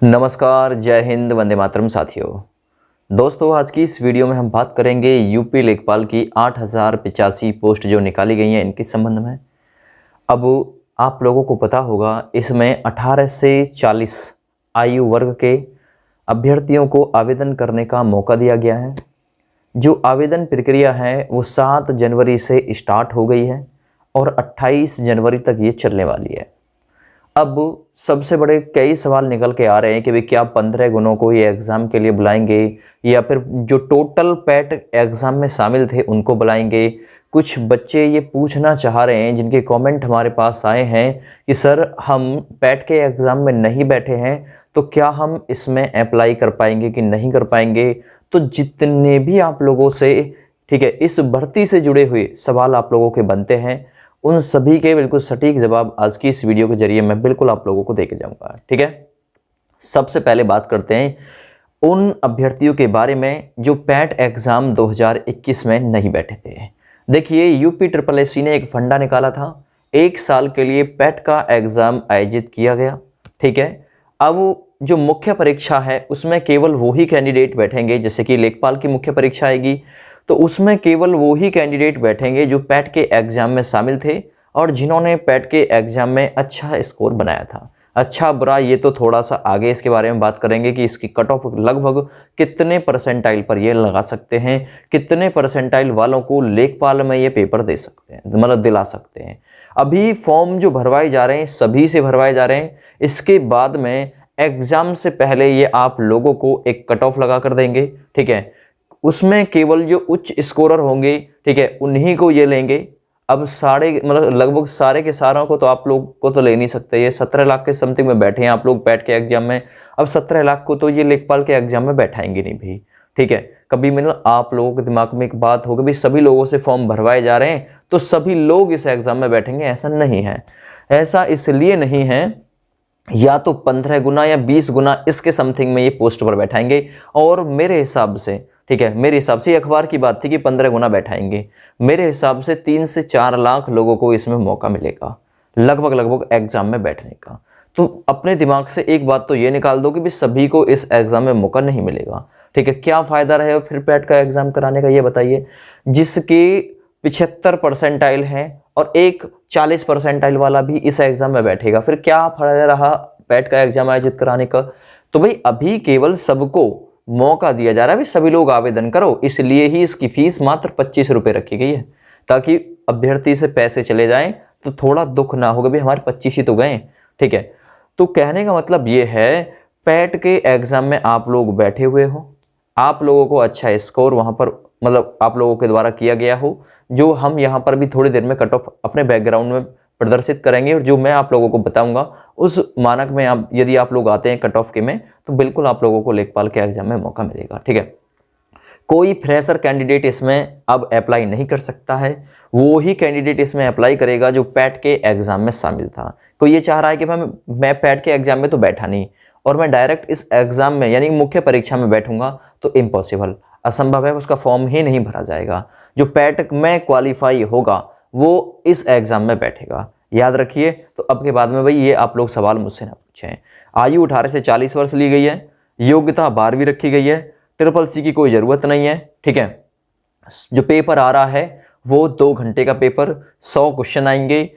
नमस्कार, जय हिंद, वंदे मातरम साथियों। दोस्तों, आज की इस वीडियो में हम बात करेंगे यूपी लेखपाल की 8085 पोस्ट जो निकाली गई हैं इनके संबंध में। अब आप लोगों को पता होगा, इसमें 18 से 40 आयु वर्ग के अभ्यर्थियों को आवेदन करने का मौका दिया गया है। जो आवेदन प्रक्रिया है वो 7 जनवरी से स्टार्ट हो गई है और 28 जनवरी तक ये चलने वाली है। अब सबसे बड़े कई सवाल निकल के आ रहे हैं कि भाई क्या 15 गुणों को ये एग्ज़ाम के लिए बुलाएंगे या फिर जो टोटल पैट एग्ज़ाम में शामिल थे उनको बुलाएंगे। कुछ बच्चे ये पूछना चाह रहे हैं, जिनके कमेंट हमारे पास आए हैं कि सर हम पैट के एग्ज़ाम में नहीं बैठे हैं तो क्या हम इसमें अप्लाई कर पाएंगे कि नहीं कर पाएंगे। तो जितने भी आप लोगों से इस भर्ती से जुड़े हुए सवाल आप लोगों के बनते हैं, उन सभी के बिल्कुल सटीक जवाब आज की इस वीडियो के जरिए मैं बिल्कुल आप लोगों को देके जाऊंगा। ठीक है, सबसे पहले बात करते हैं उन अभ्यर्थियों के बारे में जो पैट एग्ज़ाम 2021 में नहीं बैठे थे। देखिए, यूपी SSSC ने एक फंडा निकाला था, 1 साल के लिए पैट का एग्ज़ाम आयोजित किया गया। ठीक है, अब जो मुख्य परीक्षा है उसमें केवल वही कैंडिडेट बैठेंगे, जैसे कि लेखपाल की मुख्य परीक्षा आएगी तो उसमें केवल वो ही कैंडिडेट बैठेंगे जो पैट के एग्ज़ाम में शामिल थे और जिन्होंने पैट के एग्ज़ाम में अच्छा स्कोर बनाया था। अच्छा बुरा ये तो थोड़ा सा आगे इसके बारे में बात करेंगे कि इसकी कट ऑफ लगभग कितने परसेंटाइल पर ये लगा सकते हैं, कितने परसेंटाइल वालों को लेखपाल में ये पेपर दे सकते हैं, मतलब दिला सकते हैं। अभी फॉर्म जो भरवाए जा रहे हैं सभी से भरवाए जा रहे हैं। इसके बाद में एग्ज़ाम से पहले ये आप लोगों को एक कट ऑफ लगा कर देंगे। ठीक है, उसमें केवल जो उच्च स्कोरर होंगे, ठीक है, उन्हीं को ये लेंगे। अब लगभग सारे के सारों को तो आप लोग को तो ले नहीं सकते। ये 17 लाख के समथिंग में बैठे हैं आप लोग पैट के एग्जाम में। अब 17 लाख को तो ये लेखपाल के एग्जाम में बैठाएंगे नहीं भाई। ठीक है, कभी आप लोगों के दिमाग में एक बात होगी भी सभी लोगों से फॉर्म भरवाए जा रहे हैं तो सभी लोग इस एग्जाम में बैठेंगे, ऐसा नहीं है। ऐसा इसलिए नहीं है, या तो 15 गुना या 20 गुना इसके समथिंग में ये पोस्ट पर बैठाएंगे। और मेरे हिसाब से, ठीक है, मेरे हिसाब से अखबार की बात थी कि 15 गुना बैठाएंगे। मेरे हिसाब से 3 से 4 लाख लोगों को इसमें मौका मिलेगा लगभग एग्जाम में बैठने का। तो अपने दिमाग से एक बात तो ये निकाल दो कि भी सभी को इस एग्जाम में मौका नहीं मिलेगा। ठीक है, क्या फ़ायदा रहेगा फिर पैट का एग्ज़ाम कराने का, ये बताइए। जिसके 75 परसेंटाइल हैं और एक 40 परसेंटाइल वाला भी इस एग्ज़ाम में बैठेगा, फिर क्या फ़ायदा रहा पैट का एग्ज़ाम आयोजित कराने का। तो भाई अभी केवल सबको मौका दिया जा रहा है, भी सभी लोग आवेदन करो। इसलिए ही इसकी फीस मात्र 25 रुपये रखी गई है, ताकि अभ्यर्थी से पैसे चले जाएं तो थोड़ा दुख ना होगा, भी हमारे 25 ही तो गए। ठीक है, तो कहने का मतलब ये है पैट के एग्ज़ाम में आप लोग बैठे हुए हो, आप लोगों को अच्छा स्कोर वहाँ पर आप लोगों के द्वारा किया गया हो, जो हम यहाँ पर भी थोड़ी देर में कट ऑफ अपने बैकग्राउंड में प्रदर्शित करेंगे और जो मैं आप लोगों को बताऊंगा उस मानक में यदि आप लोग आते हैं कट ऑफ के में तो बिल्कुल आप लोगों को लेखपाल के एग्जाम में मौका मिलेगा। ठीक है, कोई फ्रेशर कैंडिडेट इसमें अब अप्लाई नहीं कर सकता है, वो ही कैंडिडेट इसमें अप्लाई करेगा जो पैट के एग्जाम में शामिल था। कोई ये चाह रहा है कि भाई मैं पैट के एग्जाम में तो बैठा नहीं और मैं डायरेक्ट इस एग्जाम में यानी मुख्य परीक्षा में बैठूंगा, तो इम्पॉसिबल, असंभव है, उसका फॉर्म ही नहीं भरा जाएगा। जो पैट में क्वालिफाई होगा वो इस एग्जाम में बैठेगा, याद रखिए। तो अब के बाद में भाई ये आप लोग सवाल मुझसे ना पूछें। आयु 18 से 40 वर्ष ली गई है, योग्यता 12वीं रखी गई है, SSSC की कोई ज़रूरत नहीं है। ठीक है, जो पेपर आ रहा है वो 2 घंटे का पेपर, 100 क्वेश्चन आएंगे।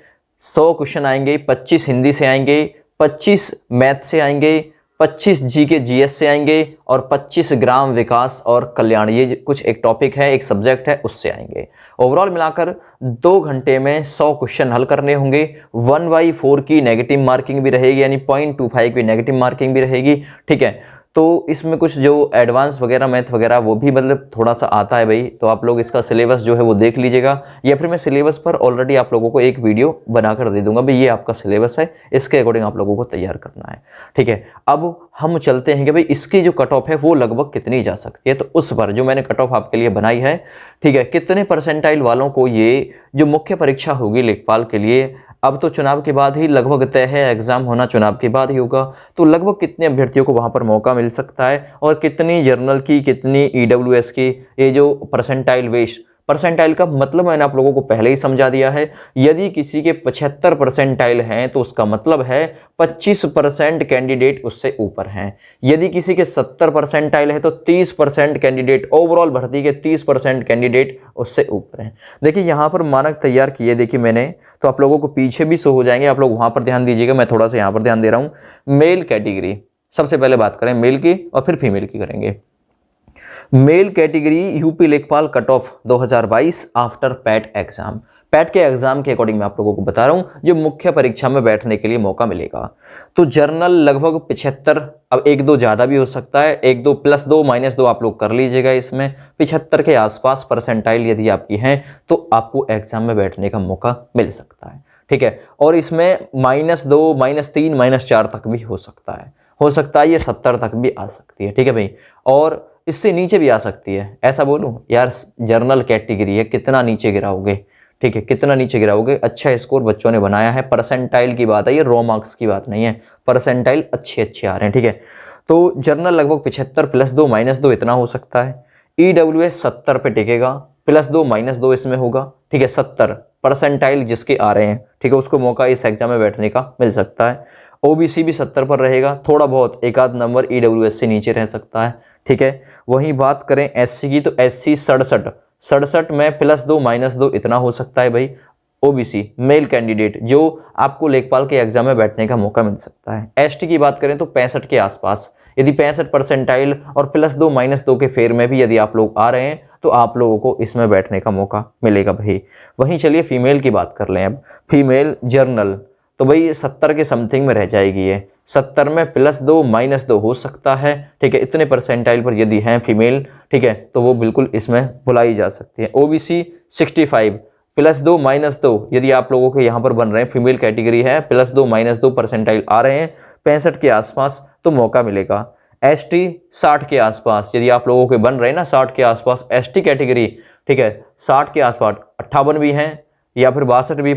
100 क्वेश्चन आएंगे, 25 हिंदी से आएंगे, 25 मैथ से आएंगे, 25 GK GS से आएंगे और 25 ग्राम विकास और कल्याण, ये कुछ एक टॉपिक है, एक सब्जेक्ट है, उससे आएंगे। ओवरऑल मिलाकर 2 घंटे में 100 क्वेश्चन हल करने होंगे। 1/4 की नेगेटिव मार्किंग भी रहेगी, यानी 0.25 की नेगेटिव मार्किंग भी रहेगी। ठीक है, तो इसमें कुछ जो एडवांस वगैरह मैथ वगैरह वो भी थोड़ा सा आता है भाई, तो आप लोग इसका सिलेबस जो है वो देख लीजिएगा, या फिर मैं सिलेबस पर ऑलरेडी आप लोगों को एक वीडियो बनाकर दे दूंगा भाई, ये आपका सिलेबस है, इसके अकॉर्डिंग आप लोगों को तैयार करना है। ठीक है, अब हम चलते हैं कि भाई इसकी जो कट ऑफ है वो लगभग कितनी जा सकती है, तो उस पर जो मैंने कट ऑफ आपके लिए बनाई है, ठीक है, कितने परसेंटाइल वालों को ये जो मुख्य परीक्षा होगी लेखपाल के लिए, अब तो चुनाव के बाद ही लगभग तय है, एग्जाम होना चुनाव के बाद ही होगा, तो लगभग कितने अभ्यर्थियों को वहां पर मौका मिल सकता है और कितनी जर्नल की, कितनी EWS की, ये जो परसेंटाइल परसेंटाइल का मतलब मैंने आप लोगों को पहले ही समझा दिया है। यदि किसी के 75 परसेंटाइल हैं तो उसका मतलब है 25% कैंडिडेट उससे ऊपर हैं। यदि किसी के 70 परसेंटाइल है तो 30% कैंडिडेट, ओवरऑल भर्ती के 30% कैंडिडेट उससे ऊपर हैं। देखिए यहाँ पर मानक तैयार किए देखिए मैंने, तो आप लोगों को पीछे भी शो हो जाएंगे, आप लोग वहां पर ध्यान दीजिएगा, मैं थोड़ा सा यहाँ पर ध्यान दे रहा हूँ। मेल कैटेगरी सबसे पहले बात करें मेल की और फिर फीमेल की करेंगे। मेल कैटेगरी यूपी लेखपाल cut off 2022 after PAT exam. PAT के एग्जाम के अकॉर्डिंग मैं आप लोगों को बता रहा हूं जो मुख्य परीक्षा में बैठने के लिए मौका मिलेगा। तो जर्नल लगभग 75, अब 1-2 ज़्यादा भी हो सकता है, 1-2 +2 -2 आप लोग कर लीजिएगा। इसमें 75 के आसपास परसेंटाइल यदि आपकी हैं तो आपको एग्जाम में बैठने का मौका मिल सकता है, ठीक है। और इसमें -2, -3, -4 तक भी हो सकता है, ये 70 तक भी आ सकती है, ठीक है भाई। और इससे नीचे भी आ सकती है। ऐसा बोलूं यार जर्नल कैटेगरी है, कितना नीचे गिराओगे, ठीक है, कितना नीचे गिराओगे। अच्छा स्कोर बच्चों ने बनाया है, परसेंटाइल की बात है, ये रॉ मार्क्स की बात नहीं है, परसेंटाइल अच्छे आ रहे हैं, ठीक है। तो जर्नल लगभग 75 +2 -2 इतना हो सकता है। EWS 70 पे टिकेगा, +2 -2 इसमें होगा, ठीक है। 70 परसेंटाइल जिसके आ रहे हैं, ठीक है, उसको मौका इस एग्जाम में बैठने का मिल सकता है। OBC भी 70 पर रहेगा, थोड़ा बहुत एक आध नंबर EWS से नीचे रह सकता है, ठीक है। वहीं बात करें SC की तो SC 67 में +2 -2 इतना हो सकता है भाई। OBC मेल कैंडिडेट जो आपको लेखपाल के एग्जाम में बैठने का मौका मिल सकता है। ST की बात करें तो 65 के आसपास, यदि 65 परसेंटाइल और +2 -2 के फेर में भी यदि आप लोग आ रहे हैं तो आप लोगों को इसमें बैठने का मौका मिलेगा भाई। वहीं चलिए फीमेल की बात कर लें। अब फीमेल जर्नल तो भाई 70 के समथिंग में रह जाएगी, ये 70 में +2 -2 हो सकता है, ठीक है। इतने परसेंटाइल पर यदि हैं फीमेल, ठीक है, तो वो बिल्कुल इसमें बुलाई जा सकती है। OBC 65 +2 -2 यदि आप लोगों के यहाँ पर बन रहे हैं, फीमेल कैटेगरी है, +2 -2 परसेंटाइल आ रहे हैं 65 के आसपास तो मौका मिलेगा। ST 60 के आसपास यदि आप लोगों के बन रहे हैं ना, 60 के आसपास ST कैटेगरी, ठीक है, 60 के आसपास 58 भी हैं या फिर 62 भी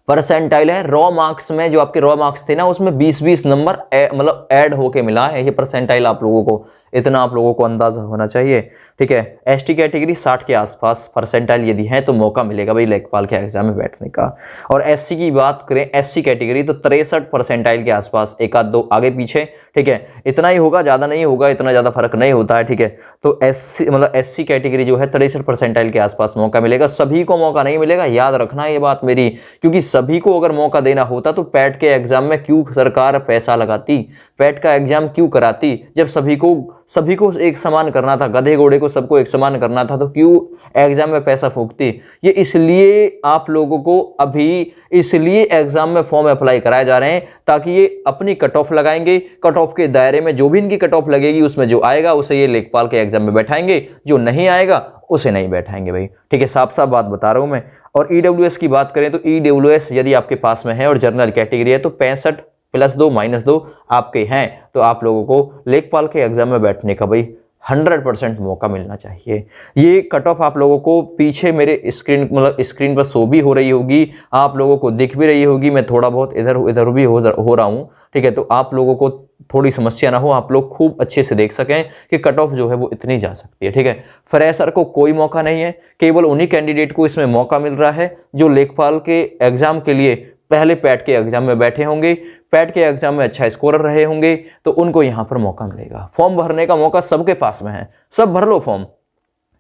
परसेंटाइल है। रॉ मार्क्स में जो आपके रॉ मार्क्स थे ना उसमें 20-20 नंबर मतलब ऐड होके मिला है ये परसेंटाइल आप लोगों को, इतना आप लोगों को अंदाजा होना चाहिए, ठीक है। ST कैटेगरी 60 के आसपास परसेंटाइल यदि है तो मौका मिलेगा भाई लेखपाल के एग्जाम में बैठने का। और SC की बात करें, SC कैटेगरी तो 63 परसेंटाइल के आसपास, 1-2 आगे पीछे, ठीक है, इतना ही होगा, ज़्यादा नहीं होगा, इतना ज़्यादा फर्क नहीं होता है, ठीक है। तो SC कैटेगरी जो है 63 परसेंटाइल के आसपास मौका मिलेगा। सभी को मौका नहीं मिलेगा, याद रखना ये बात मेरी, क्योंकि सभी को अगर मौका देना होता तो पैट के एग्जाम में क्यों सरकार पैसा लगाती, पैट का एग्जाम क्यों कराती, जब सभी को एक समान करना था, गधे घोड़े को सबको एक समान करना था, तो क्यों एग्जाम में पैसा फूकती। ये इसलिए आप लोगों को अभी इसलिए एग्जाम में फॉर्म अप्लाई कराए जा रहे हैं ताकि ये अपनी कट ऑफ लगाएंगे, कट ऑफ के दायरे में जो भी इनकी कट ऑफ लगेगी उसमें जो आएगा उसे ये लेखपाल के एग्जाम में बैठाएंगे, जो नहीं आएगा उसे नहीं बैठाएंगे भाई, ठीक है। साफ साफ बात बता रहा हूं मैं। और EWS की बात करें तो EWS यदि आपके पास में है और जनरल कैटेगरी है तो 65 +2 -2 आपके हैं तो आप लोगों को लेखपाल के एग्जाम में बैठने का भाई 100% मौका मिलना चाहिए। ये कट ऑफ आप लोगों को पीछे मेरे स्क्रीन पर शो भी हो रही होगी, आप लोगों को दिख भी रही होगी, मैं थोड़ा बहुत इधर भी हो रहा हूँ, ठीक है। तो आप लोगों को थोड़ी समस्या ना हो, आप लोग खूब अच्छे से देख सकें कि कट ऑफ जो है वो इतनी जा सकती है, ठीक है। फ्रेशर को कोई मौका नहीं है, केवल उन्हीं कैंडिडेट को इसमें मौका मिल रहा है जो लेखपाल के एग्जाम के लिए पहले पैट के एग्जाम में बैठे होंगे, पैट के एग्जाम में अच्छा स्कोरर रहे होंगे, तो उनको यहाँ पर मौका मिलेगा। फॉर्म भरने का मौका सबके पास में है, सब भर लो फॉर्म,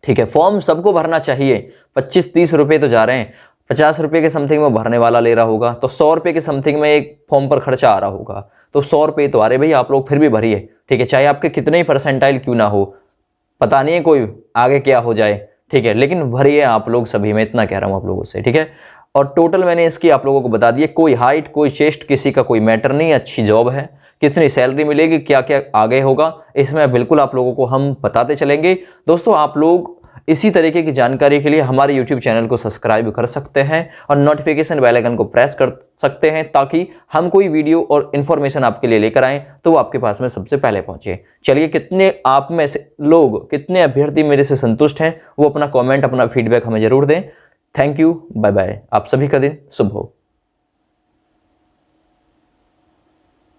ठीक है। फॉर्म सबको भरना चाहिए। 25-30 रुपये तो जा रहे हैं, 50 रुपये के समथिंग में भरने वाला ले रहा होगा तो 100 रुपये के समथिंग में एक फॉर्म पर खर्चा आ रहा होगा, तो 100 रुपये तो आ रहे भाई, आप लोग फिर भी भरिए, ठीक है। चाहे आपके कितने ही परसेंटाइल क्यों ना हो, पता नहीं है कोई आगे क्या हो जाए, ठीक है, लेकिन भरिए आप लोग सभी, मैं इतना कह रहा हूँ आप लोगों से, ठीक है। और टोटल मैंने इसकी आप लोगों को बता दिया, कोई हाइट कोई चेस्ट किसी का कोई मैटर नहीं, अच्छी जॉब है, कितनी सैलरी मिलेगी, क्या क्या आगे होगा, इसमें बिल्कुल आप लोगों को हम बताते चलेंगे। दोस्तों आप लोग इसी तरीके की जानकारी के लिए हमारे YouTube चैनल को सब्सक्राइब कर सकते हैं और नोटिफिकेशन बेल आइकन को प्रेस कर सकते हैं ताकि हम कोई वीडियो और इन्फॉर्मेशन आपके लिए लेकर आएँ तो वो आपके पास में सबसे पहले पहुंचे। चलिए, कितने आप में से लोग, कितने अभ्यर्थी मेरे से संतुष्ट हैं वो अपना कमेंट, अपना फीडबैक हमें जरूर दें। थैंक यू, बाय बाय, आप सभी का दिन शुभ हो।